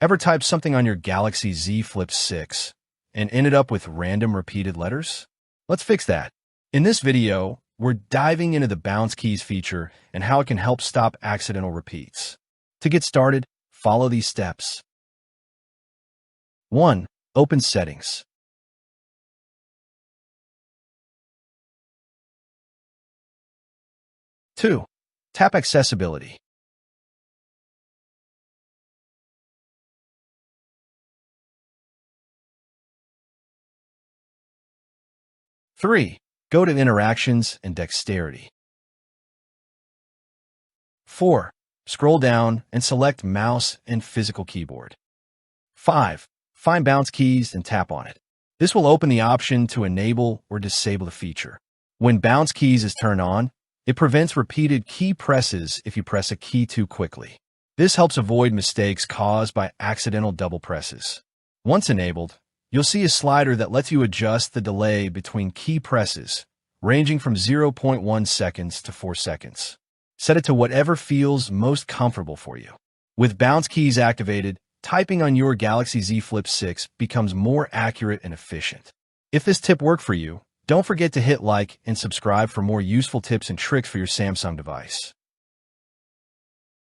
Ever typed something on your Galaxy Z Flip6 and ended up with random repeated letters? Let's fix that. In this video, we're diving into the bounce keys feature and how it can help stop accidental repeats. To get started, follow these steps. 1. Open Settings. 2. Tap Accessibility. 3. Go to Interactions and Dexterity. 4. Scroll down and select Mouse and Physical Keyboard. 5. Find Bounce Keys and tap on it. This will open the option to enable or disable the feature. When Bounce Keys is turned on, it prevents repeated key presses if you press a key too quickly. This helps avoid mistakes caused by accidental double presses. Once enabled, you'll see a slider that lets you adjust the delay between key presses, ranging from 0.1 seconds to 4 seconds. Set it to whatever feels most comfortable for you. With Bounce Keys activated, typing on your Galaxy Z Flip6 becomes more accurate and efficient. If this tip worked for you, don't forget to hit like and subscribe for more useful tips and tricks for your Samsung device.